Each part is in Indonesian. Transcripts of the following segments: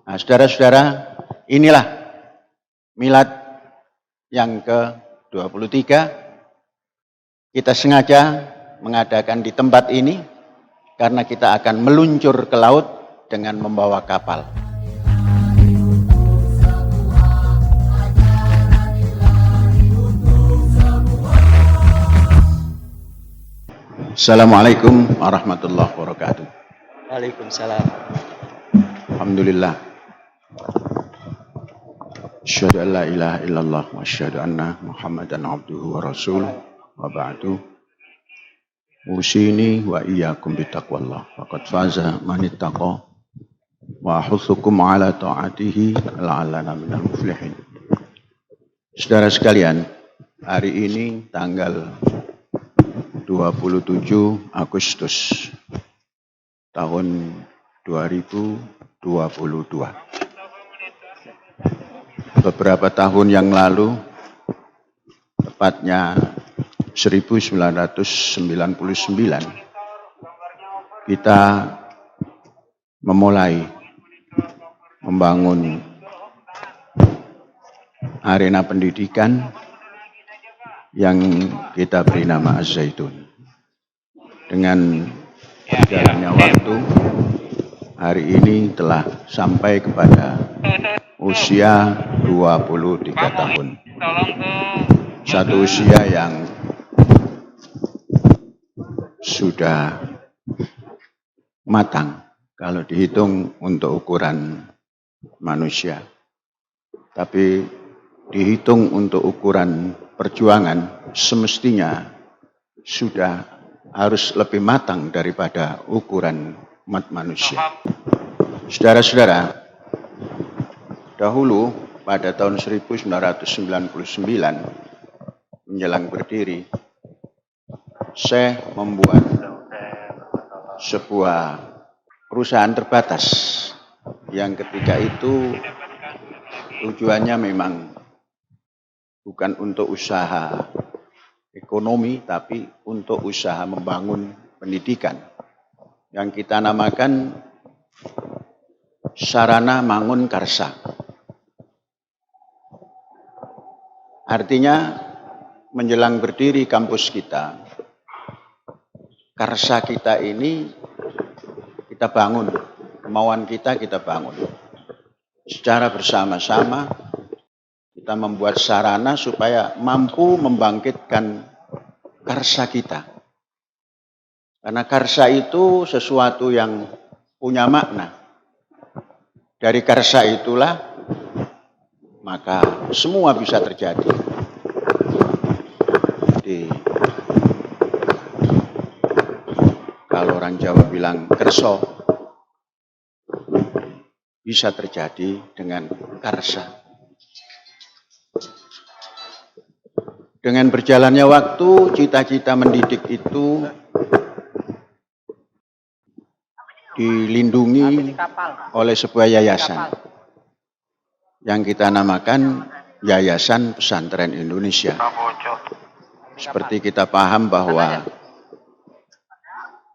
Nah, saudara-saudara, inilah milad yang ke-23. Kita sengaja mengadakan di tempat ini karena kita akan meluncur ke laut dengan membawa kapal. Assalamualaikum warahmatullahi wabarakatuh. Waalaikumsalam. Alhamdulillah. Asyhadu an la ilaha illallah wa asyhadu anna Muhammadan abduhu wa rasuluh wa ba'du. Usini wa iyyakum bittaqwallah. Faqad faza man ittaqa wa ahutsukum ala ta'atihi la'allana minal muflihin. Saudara sekalian, hari ini tanggal 27 Agustus tahun 2022. Beberapa tahun yang lalu, tepatnya 1999, kita memulai membangun arena pendidikan yang kita beri nama Az-Zaitun. Dengan berjalannya waktu, hari ini telah sampai kepada usia 23 tahun. Satu usia yang sudah matang kalau dihitung untuk ukuran manusia. Tapi dihitung untuk ukuran perjuangan, semestinya sudah harus lebih matang daripada ukuran umat manusia. Saudara-saudara, dahulu pada tahun 1999 menjelang berdiri, saya membuat sebuah perusahaan terbatas yang ketika itu tujuannya memang bukan untuk usaha ekonomi, tapi untuk usaha membangun pendidikan yang kita namakan Sarana Mangun Karsa. Artinya menjelang berdiri kampus kita, karsa kita ini kita bangun, kemauan kita bangun. Secara bersama-sama kita membuat sarana supaya mampu membangkitkan karsa kita. Karena karsa itu sesuatu yang punya makna. Dari karsa itulah maka semua bisa terjadi. Jadi, kalau orang Jawa bilang kerso, bisa terjadi dengan karsa. Dengan berjalannya waktu, cita-cita mendidik itu dilindungi oleh sebuah yayasan yang kita namakan Yayasan Pesantren Indonesia. Seperti kita paham bahwa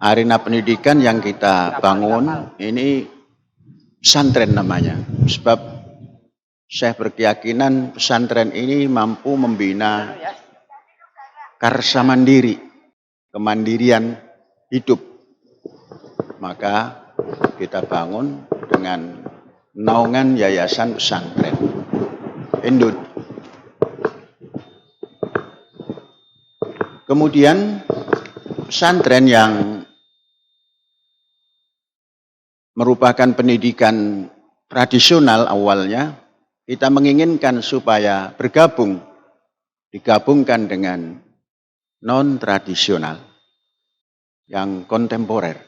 arena pendidikan yang kita bangun ini pesantren namanya. Sebab saya berkeyakinan pesantren ini mampu membina karsa mandiri, kemandirian hidup. Maka kita bangun dengan naungan Yayasan Pesantren Indut. Kemudian pesantren yang merupakan pendidikan tradisional awalnya, kita menginginkan supaya digabungkan dengan non-tradisional yang kontemporer.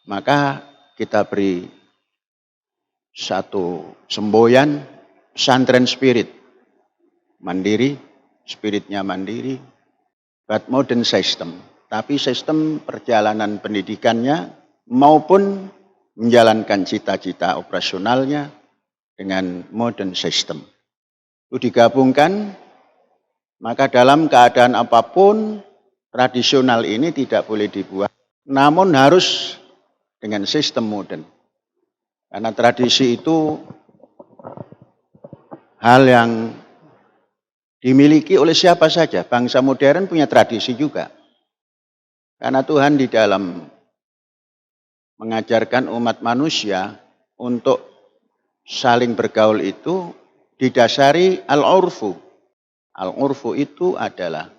Maka kita beri satu semboyan pesantren spirit, mandiri, spiritnya mandiri, but modern system. Tapi sistem perjalanan pendidikannya maupun menjalankan cita-cita operasionalnya dengan modern system. Itu digabungkan, maka dalam keadaan apapun tradisional ini tidak boleh dibuat, namun harus dengan sistem modern. Karena tradisi itu hal yang dimiliki oleh siapa saja. Bangsa modern punya tradisi juga. Karena Tuhan di dalam mengajarkan umat manusia untuk saling bergaul itu didasari al-urfu. Al-urfu itu adalah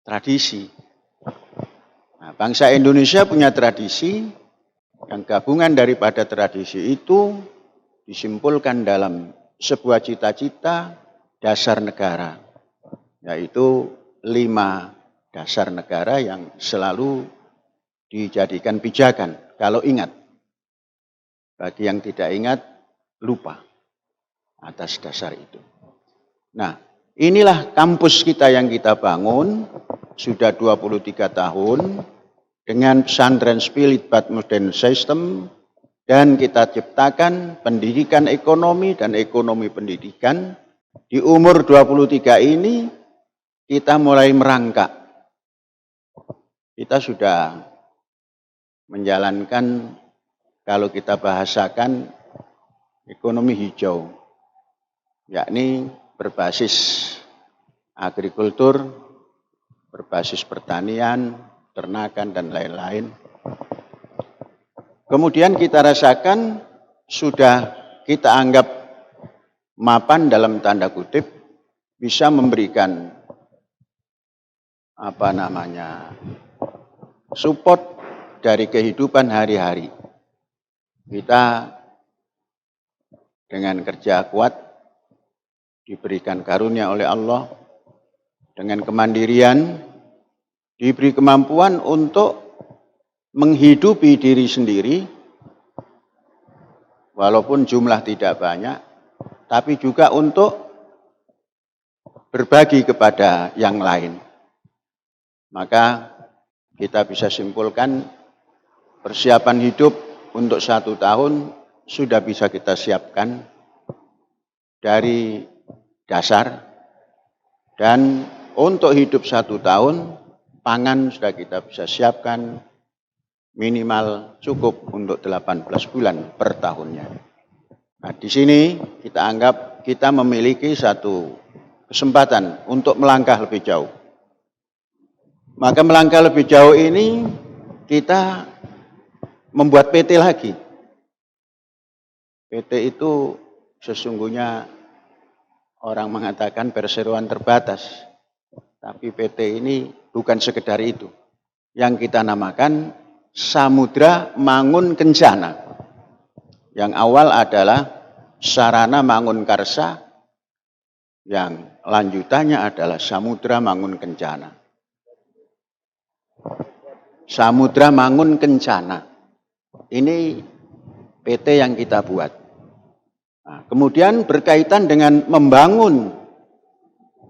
tradisi. Nah, bangsa Indonesia punya tradisi yang gabungan daripada tradisi itu disimpulkan dalam sebuah cita-cita dasar negara, yaitu 5 dasar negara yang selalu dijadikan pijakan. Kalau ingat, bagi yang tidak ingat, lupa atas dasar itu. Nah, inilah kampus kita yang kita bangun, sudah 23 tahun, dengan pesantren Spirit Bad Modern System, dan kita ciptakan pendidikan ekonomi dan ekonomi pendidikan. Di umur 23 ini, kita mulai merangkak. Kita sudah menjalankan, kalau kita bahasakan, ekonomi hijau, yakni berbasis agrikultur, berbasis pertanian, ternakan, dan lain-lain. Kemudian kita rasakan sudah kita anggap mapan dalam tanda kutip, bisa memberikan support dari kehidupan hari-hari. Kita dengan kerja kuat, diberikan karunia oleh Allah, dengan kemandirian, diberi kemampuan untuk menghidupi diri sendiri, walaupun jumlah tidak banyak, tapi juga untuk berbagi kepada yang lain. Maka kita bisa simpulkan persiapan hidup untuk 1 tahun sudah bisa kita siapkan dari dasar, dan untuk hidup 1 tahun pangan sudah kita bisa siapkan minimal cukup untuk 18 bulan per tahunnya. Nah, di sini kita anggap kita memiliki satu kesempatan untuk melangkah lebih jauh. Maka melangkah lebih jauh ini kita membuat PT lagi. PT itu sesungguhnya orang mengatakan perseroan terbatas. Tapi PT ini bukan sekedar itu. Yang kita namakan Samudra Mangun Kencana. Yang awal adalah Sarana Mangun Karsa. Yang lanjutannya adalah Samudra Mangun Kencana. Samudra Mangun Kencana. Ini PT yang kita buat. Nah, kemudian berkaitan dengan membangun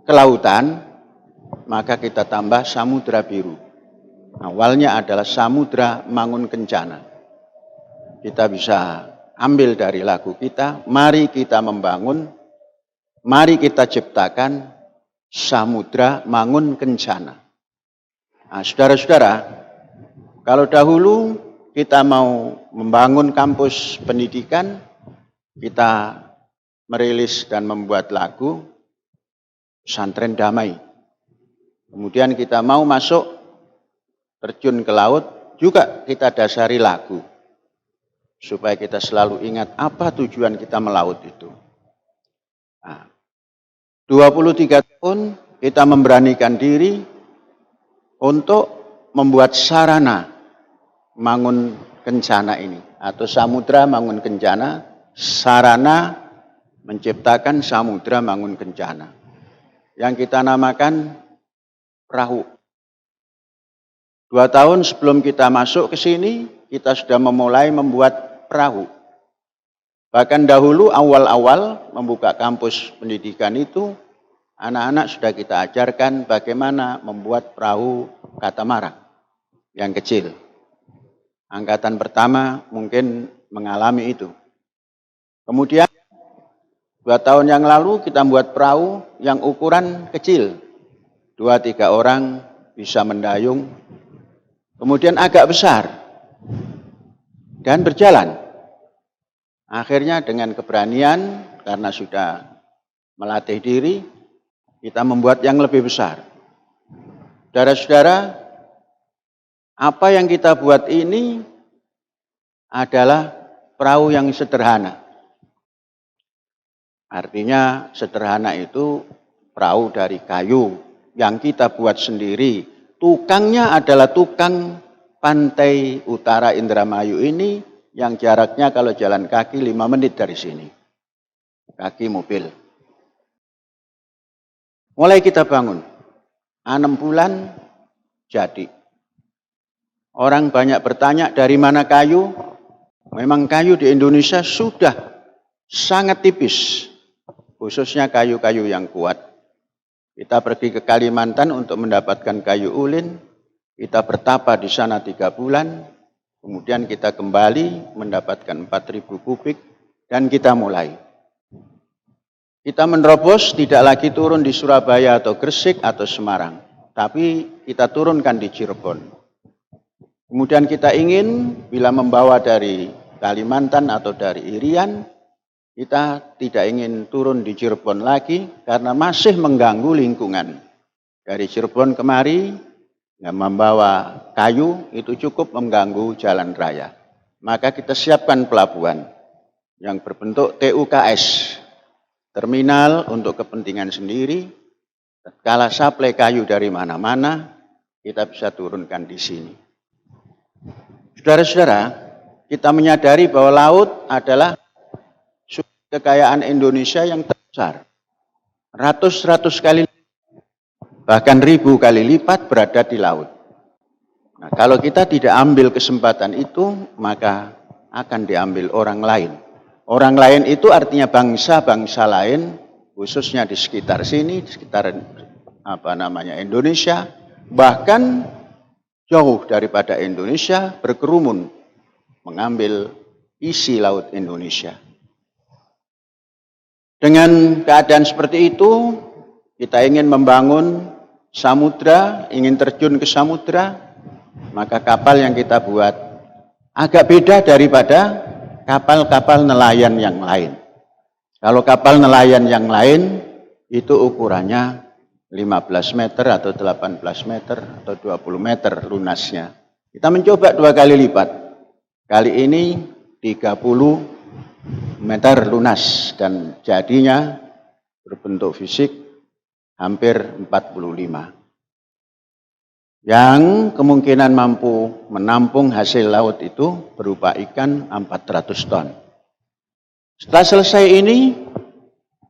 kelautan, maka kita tambah Samudra Biru. Awalnya adalah Samudra Mangun Kencana. Kita bisa ambil dari lagu kita, mari kita membangun, mari kita ciptakan Samudra Mangun Kencana. Nah, saudara-saudara, kalau dahulu kita mau membangun kampus pendidikan, kita merilis dan membuat lagu Pesantren Damai. Kemudian kita mau masuk terjun ke laut, juga kita dasari lagu. Supaya kita selalu ingat apa tujuan kita melaut itu. Nah, 23 tahun kita memberanikan diri untuk membuat sarana Mangun Kencana ini. Atau Samudra Mangun Kencana, sarana menciptakan Samudra Mangun Kencana. Yang kita namakan perahu. 2 tahun sebelum kita masuk ke sini, kita sudah memulai membuat perahu. Bahkan dahulu awal-awal membuka kampus pendidikan itu, anak-anak sudah kita ajarkan bagaimana membuat perahu katamaran yang kecil. Angkatan pertama mungkin mengalami itu. Kemudian 2 tahun yang lalu kita membuat perahu yang ukuran kecil. 2-3 orang bisa mendayung. Kemudian agak besar dan berjalan. Akhirnya dengan keberanian, karena sudah melatih diri, kita membuat yang lebih besar. Saudara-saudara, apa yang kita buat ini adalah perahu yang sederhana. Artinya sederhana itu perahu dari kayu yang kita buat sendiri. Tukangnya adalah tukang pantai utara Indramayu ini yang jaraknya kalau jalan kaki 5 menit dari sini. Kaki mobil. Mulai kita bangun. 6 bulan jadi. Orang banyak bertanya dari mana kayu? Memang kayu di Indonesia sudah sangat tipis. Khususnya kayu-kayu yang kuat. Kita pergi ke Kalimantan untuk mendapatkan kayu ulin. Kita bertapa di sana 3 bulan. Kemudian kita kembali mendapatkan 4.000 kubik. Dan kita mulai. Kita menerobos tidak lagi turun di Surabaya atau Gresik atau Semarang. Tapi kita turunkan di Cirebon. Kemudian kita ingin bila membawa dari Kalimantan atau dari Irian, kita tidak ingin turun di Cirebon lagi karena masih mengganggu lingkungan. Dari Cirebon kemari, yang membawa kayu itu cukup mengganggu jalan raya. Maka kita siapkan pelabuhan yang berbentuk TUKS, terminal untuk kepentingan sendiri. Tatkala suplai kayu dari mana-mana, kita bisa turunkan di sini. Saudara-saudara, kita menyadari bahwa laut adalah kekayaan Indonesia yang terbesar. Ratus-ratus kali, bahkan 1000 kali lipat berada di laut. Nah, kalau kita tidak ambil kesempatan itu, maka akan diambil orang lain. Orang lain itu artinya bangsa-bangsa lain, khususnya di sekitar sini, di sekitar Indonesia, bahkan jauh daripada Indonesia berkerumun mengambil isi laut Indonesia. Dengan keadaan seperti itu, kita ingin membangun samudra, ingin terjun ke samudra, maka kapal yang kita buat agak beda daripada kapal-kapal nelayan yang lain. Kalau kapal nelayan yang lain, itu ukurannya 15 meter atau 18 meter atau 20 meter lunasnya. Kita mencoba 2 kali lipat. Kali ini 30 meter lunas dan jadinya berbentuk fisik hampir 45. Yang kemungkinan mampu menampung hasil laut itu berupa ikan 400 ton. Setelah selesai ini,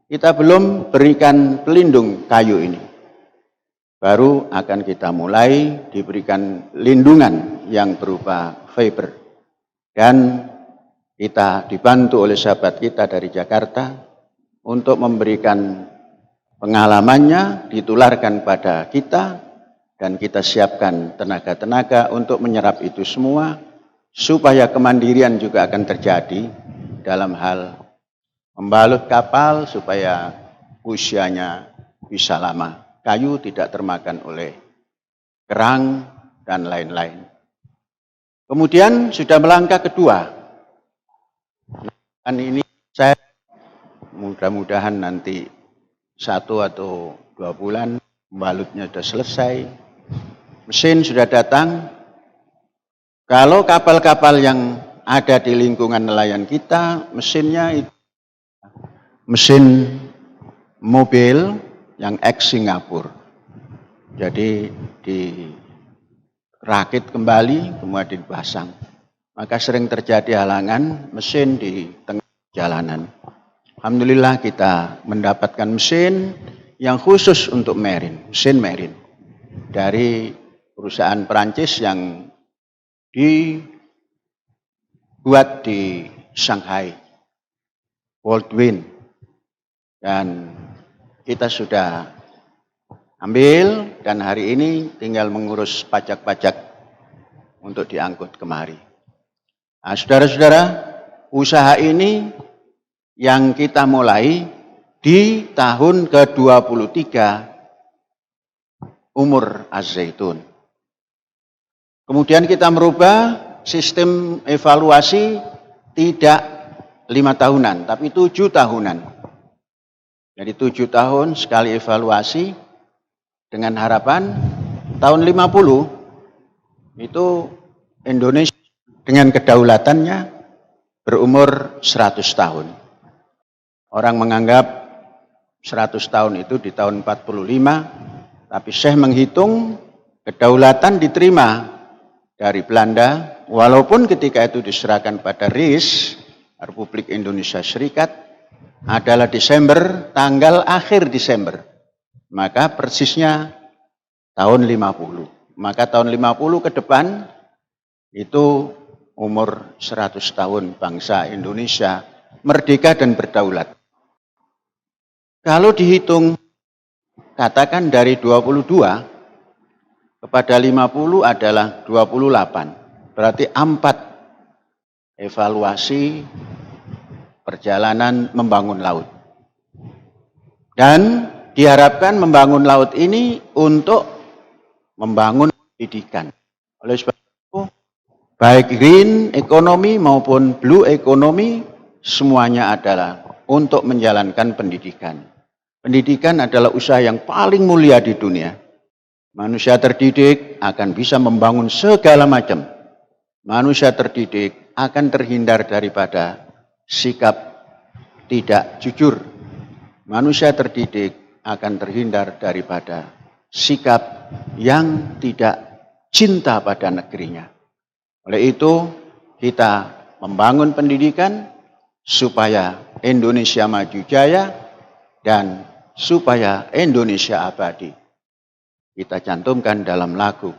kita belum berikan pelindung kayu ini. Baru akan kita mulai diberikan lindungan yang berupa fiber. Dan kita dibantu oleh sahabat kita dari Jakarta untuk memberikan pengalamannya, ditularkan pada kita, dan kita siapkan tenaga-tenaga untuk menyerap itu semua, supaya kemandirian juga akan terjadi dalam hal membalut kapal supaya usianya bisa lama. Kayu tidak termakan oleh kerang dan lain-lain. Kemudian sudah melangkah kedua. Dan ini saya mudah-mudahan nanti 1 atau 2 bulan balutnya sudah selesai. Mesin sudah datang. Kalau kapal-kapal yang ada di lingkungan nelayan kita, mesinnya itu mesin mobil yang ex Singapura. Jadi dirakit kembali, kemudian dipasang. Maka sering terjadi halangan mesin di tengah jalanan. Alhamdulillah kita mendapatkan mesin yang khusus untuk marine, mesin marine. Dari perusahaan Perancis yang dibuat di Shanghai, Worldwind. Dan kita sudah ambil dan hari ini tinggal mengurus pajak-pajak untuk diangkut kemari. Nah, saudara-saudara, usaha ini yang kita mulai di tahun ke-23 umur Az-Zaitun. Kemudian kita merubah sistem evaluasi tidak 5 tahunan, tapi 7 tahunan. Jadi 7 tahun sekali evaluasi dengan harapan tahun 50 itu Indonesia dengan kedaulatannya berumur 100 tahun. Orang menganggap 100 tahun itu di tahun 45, tapi Syekh menghitung kedaulatan diterima dari Belanda, walaupun ketika itu diserahkan pada RIS, Republik Indonesia Serikat, adalah Desember, tanggal akhir Desember. Maka persisnya tahun 50. Maka tahun 50 ke depan itu umur 100 tahun bangsa Indonesia merdeka dan berdaulat. Kalau dihitung, katakan dari 22 kepada 50 adalah 28. Berarti 4 evaluasi perjalanan membangun laut. Dan diharapkan membangun laut ini untuk membangun pendidikan. Oleh sebab itu, baik green economy maupun blue economy, semuanya adalah untuk menjalankan pendidikan. Pendidikan adalah usaha yang paling mulia di dunia. Manusia terdidik akan bisa membangun segala macam. Manusia terdidik akan terhindar daripada sikap tidak jujur. Manusia terdidik akan terhindar daripada sikap yang tidak cinta pada negerinya. Oleh itu, kita membangun pendidikan supaya Indonesia maju jaya dan supaya Indonesia abadi. Kita cantumkan dalam lagu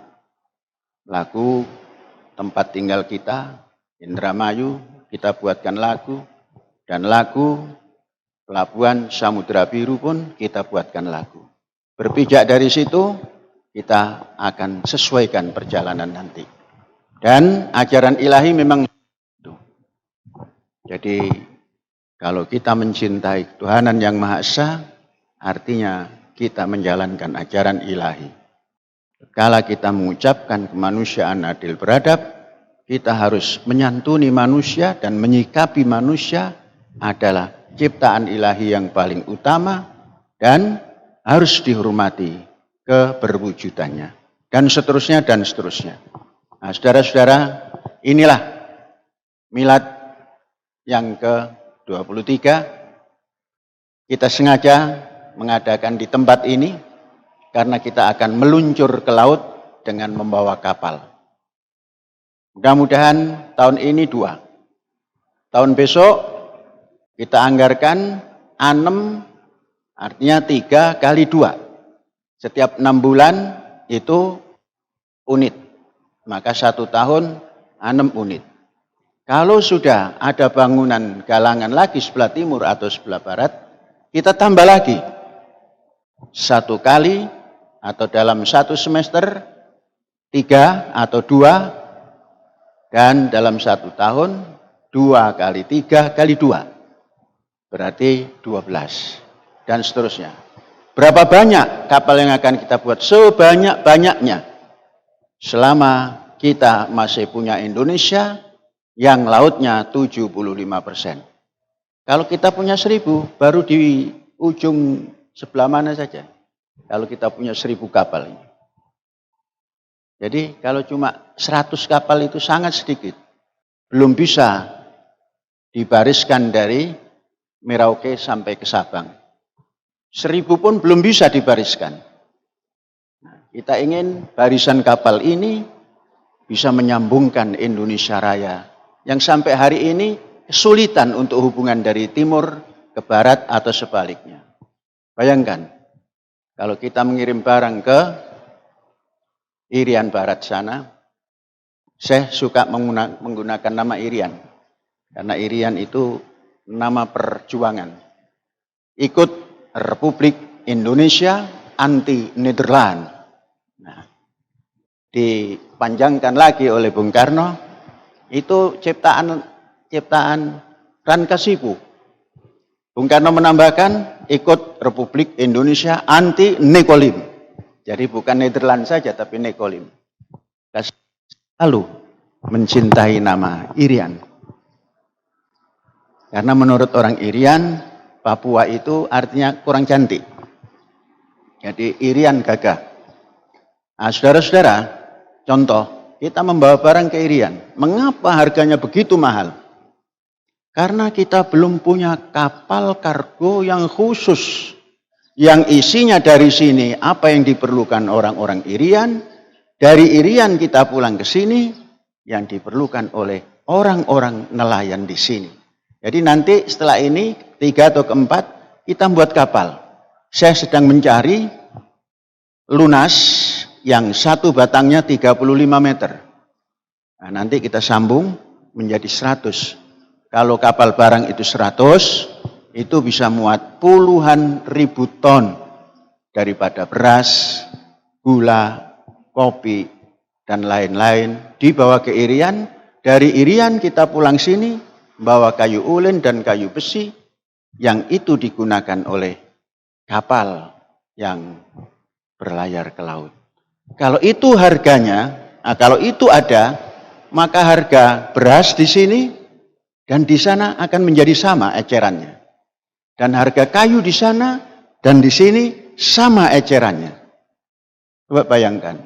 tempat tinggal kita, Indramayu, kita buatkan lagu, dan lagu Pelabuhan Samudra Biru pun kita buatkan lagu. Berpijak dari situ, kita akan sesuaikan perjalanan nanti. Dan ajaran ilahi memang itu. Jadi, kalau kita mencintai Tuhanan yang Maha Esa, artinya kita menjalankan ajaran ilahi. Kala kita mengucapkan kemanusiaan adil beradab, kita harus menyantuni manusia dan menyikapi manusia adalah ciptaan ilahi yang paling utama dan harus dihormati keberwujudannya. Dan seterusnya dan seterusnya. Nah, saudara-saudara, inilah milad yang ke-23. Kita sengaja mengadakan di tempat ini karena kita akan meluncur ke laut dengan membawa kapal. Mudah-mudahan tahun ini 2. Tahun besok kita anggarkan anem, artinya 3 kali 2. Setiap 6 bulan itu unit. Maka 1 tahun 6 unit. Kalau sudah ada bangunan galangan lagi sebelah timur atau sebelah barat, kita tambah lagi. 1 kali atau dalam 1 semester 3 atau 2, dan dalam 1 tahun 2 kali 3 kali 2 berarti 12 dan seterusnya. Berapa banyak kapal yang akan kita buat? Sebanyak-banyaknya selama kita masih punya Indonesia yang lautnya 75%. Kalau kita punya 1000 baru di ujung sebelah mana saja. Kalau kita punya 1000 kapal ini. Jadi kalau cuma 100 kapal itu sangat sedikit. Belum bisa dibariskan dari Merauke sampai ke Sabang. 1000 pun belum bisa dibariskan. Kita ingin barisan kapal ini bisa menyambungkan Indonesia Raya. Yang sampai hari ini kesulitan untuk hubungan dari timur ke barat atau sebaliknya. Bayangkan, kalau kita mengirim barang ke Irian Barat sana, saya suka menggunakan nama Irian. Karena Irian itu nama perjuangan. Ikut Republik Indonesia anti Nederland. Nah, dipanjangkan lagi oleh Bung Karno, itu ciptaan Rankasipu. Bung Karno menambahkan ikut Republik Indonesia anti Nekolim. Jadi bukan Nederland saja, tapi Nekolim. Lalu mencintai nama Irian. Karena menurut orang Irian, Papua itu artinya kurang cantik. Jadi Irian gagah. Nah, saudara-saudara, contoh, kita membawa barang ke Irian. Mengapa harganya begitu mahal? Karena kita belum punya kapal kargo yang khusus. Yang isinya dari sini, apa yang diperlukan orang-orang Irian. Dari Irian kita pulang ke sini, yang diperlukan oleh orang-orang nelayan di sini. Jadi nanti setelah ini, 3 atau 4, kita buat kapal. Saya sedang mencari lunas yang satu batangnya 35 meter. Nah, nanti kita sambung menjadi 100. Kalau kapal barang itu 100, itu bisa muat puluhan ribu ton daripada beras, gula, kopi, dan lain-lain. Dibawa ke Irian, dari Irian kita pulang sini, bawa kayu ulin dan kayu besi, yang itu digunakan oleh kapal yang berlayar ke laut. Kalau itu harganya, kalau itu ada, maka harga beras di sini dan di sana akan menjadi sama ecerannya. Dan harga kayu di sana dan di sini sama ecerannya. Coba bayangkan,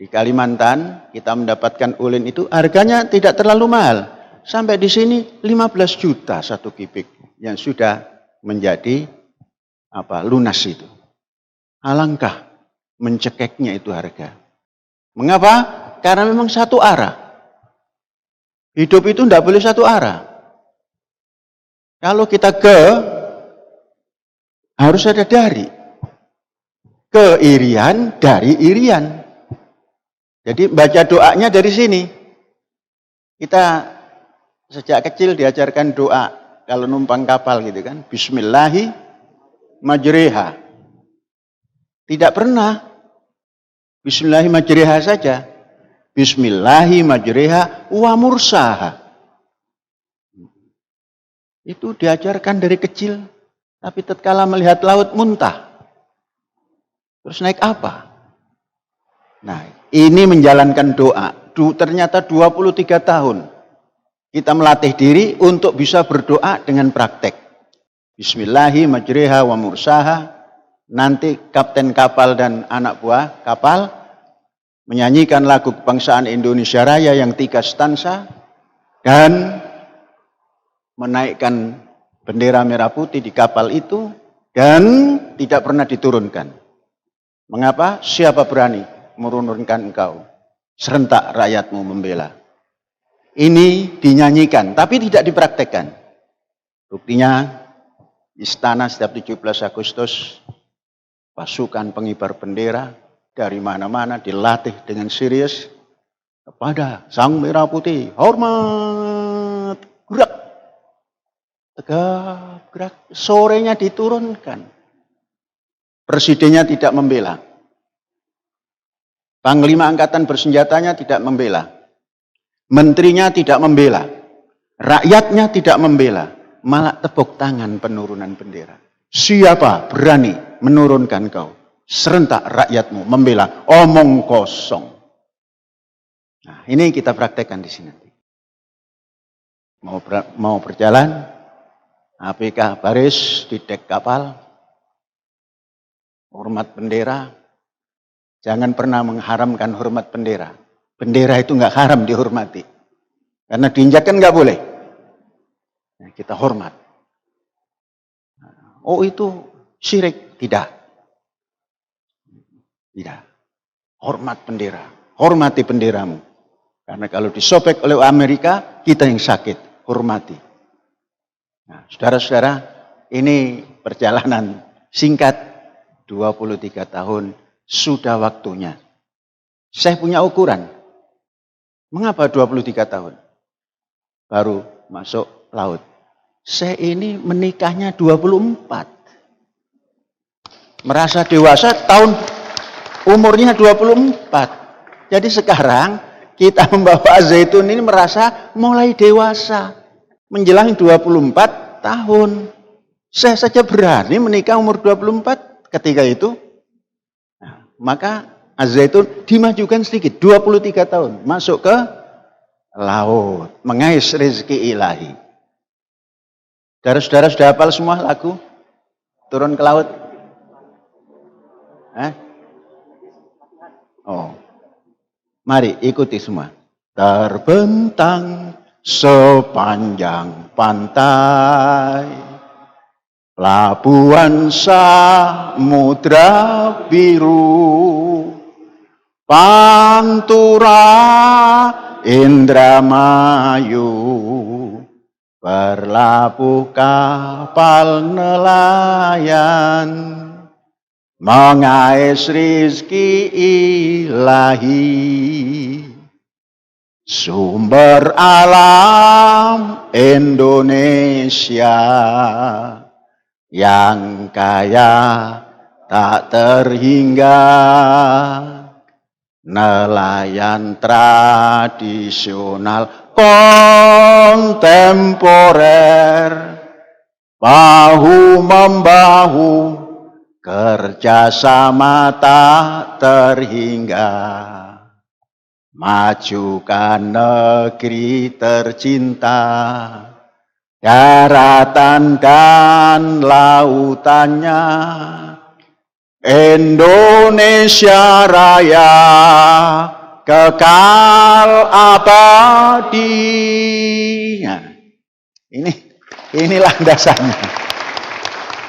di Kalimantan kita mendapatkan ulin itu harganya tidak terlalu mahal. Sampai di sini 15 juta satu kubik yang sudah menjadi lunas itu. Alangkah mencekeknya itu harga. Mengapa? Karena memang satu arah. Hidup itu tidak boleh satu arah. Kalau kita harus ada dari. Ke Irian, dari Irian. Jadi baca doanya dari sini. Kita sejak kecil diajarkan doa kalau numpang kapal gitu kan. Bismillahi majriha. Tidak pernah Bismillahi majriha saja. Bismillahi majriha wa mursaha. Itu diajarkan dari kecil. Tapi tatkala melihat laut muntah. Terus naik apa? Nah, ini menjalankan doa. Ternyata 23 tahun. Kita melatih diri untuk bisa berdoa dengan praktek. Bismillahi majriha wa mursaha. Nanti kapten kapal dan anak buah kapal menyanyikan lagu kebangsaan Indonesia Raya yang 3 stansa dan menaikkan bendera merah putih di kapal itu dan tidak pernah diturunkan. Mengapa? Siapa berani menurunkan engkau? Serentak rakyatmu membela. Ini dinyanyikan, tapi tidak dipraktekkan. Buktinya, istana setiap 17 Agustus, pasukan pengibar bendera dari mana-mana dilatih dengan serius kepada Sang Merah Putih. Hormat, gerak, tegap, gerak. Sorenya diturunkan. Presidennya tidak membela. Panglima Angkatan Bersenjatanya tidak membela. Menterinya tidak membela. Rakyatnya tidak membela. Malah tepuk tangan penurunan bendera. Siapa berani menurunkan kau? Serentak rakyatmu membela. Omong kosong. Nah, ini kita praktekkan di sini. Mau berjalan, APK baris di dek kapal. Hormat bendera. Jangan pernah mengharamkan hormat bendera. Bendera itu nggak haram dihormati. Karena diinjakkan nggak boleh. Nah, kita hormat. Oh itu syirik. Tidak. Tidak. Hormat bendera. Hormati benderamu. Karena kalau disobek oleh Amerika, kita yang sakit. Hormati. Nah, saudara-saudara, ini perjalanan singkat. 23 tahun sudah waktunya. Saya punya ukuran. Mengapa 23 tahun? Baru masuk laut. Saya ini menikahnya 24. Merasa dewasa tahun umurnya 24. Jadi sekarang kita membawa zaitun ini merasa mulai dewasa. Menjelang 24 tahun. Saya saja berani menikah umur 24. Ketika itu, nah, maka Az-Zaitun dimajukan sedikit, 23 tahun, masuk ke laut, mengais rezeki ilahi. Saudara-saudara sudah hafal semua lagu Turun ke Laut? Oh. Mari ikuti semua. Terbentang sepanjang pantai, pelabuhan samudra biru, Pantura Indramayu, berlabuh kapal nelayan, mengais rizki ilahi, sumber alam Indonesia yang kaya tak terhingga, nelayan tradisional kontemporer, bahu-membahu, kerjasama tak terhingga, majukan negeri tercinta, daratan dan lautannya, Indonesia Raya kekal abadi. Nah, ini landasannya.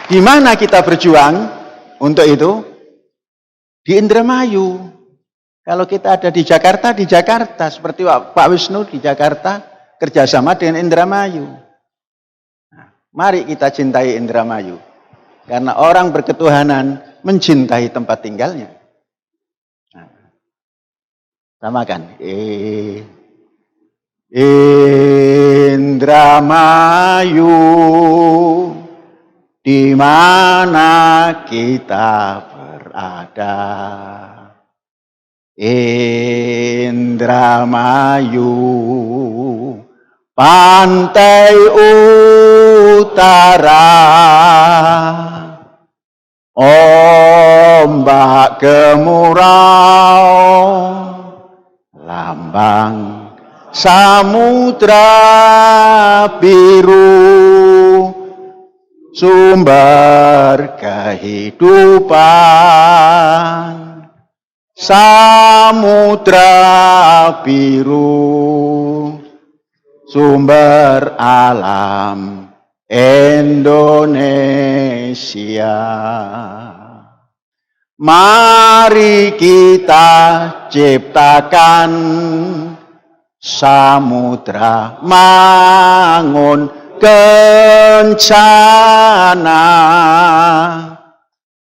Di mana kita berjuang untuk itu? Di Indramayu. Kalau kita ada di Jakarta seperti Pak Wisnu di Jakarta kerjasama dengan Indramayu. Nah, mari kita cintai Indramayu, karena orang berketuhanan mencintai tempat tinggalnya. Nah, samakan. Indramayu, di mana kita berada. Indramayu, pantai utara, ombak Gemurau, lambang samudra biru, sumber kehidupan, samudra biru, sumber alam Indonesia. Mari kita ciptakan samudra mangun kencana.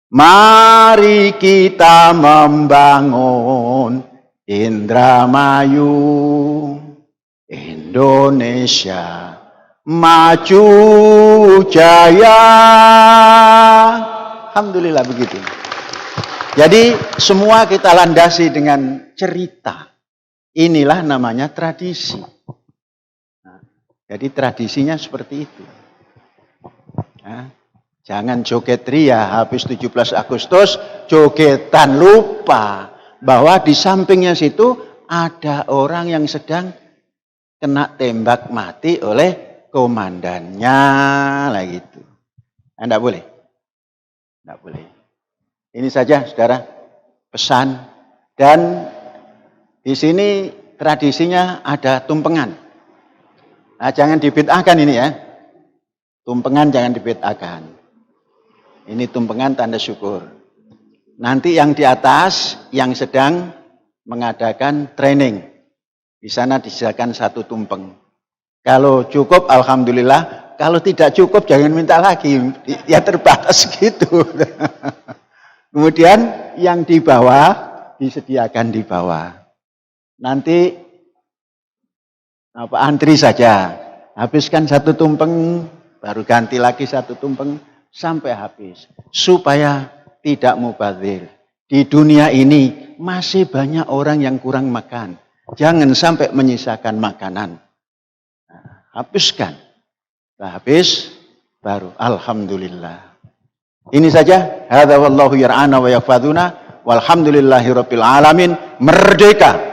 Mari kita membangun Indramayu, Indonesia maju jaya. Alhamdulillah begitu. Jadi semua kita landasi dengan cerita. Inilah namanya tradisi. Nah, jadi tradisinya seperti itu. Nah, jangan joget ria habis 17 Agustus, jogetan lupa bahwa di sampingnya situ ada orang yang sedang kena tembak mati oleh komandannya lah gitu. Enggak boleh. Enggak boleh. Ini saja saudara pesan, dan di sini tradisinya ada tumpengan. Nah, jangan dibid'ahkan ini ya. Tumpengan jangan dibid'ahkan. Ini tumpengan tanda syukur. Nanti yang di atas yang sedang mengadakan training. Di sana disediakan satu tumpeng. Kalau cukup alhamdulillah, kalau tidak cukup jangan minta lagi. Ya terbatas gitu. Kemudian yang di bawah disediakan di bawah. Nanti antri saja. Habiskan satu tumpeng, baru ganti lagi satu tumpeng sampai habis, supaya tidak mubazir. Di dunia ini masih banyak orang yang kurang makan. Jangan sampai menyisakan makanan. Nah, habiskan. Nah, habis baru alhamdulillah. Ini saja. Hadza wallahu yar'ana wa yahfazuna walhamdulillahirabbil alamin. Merdeka.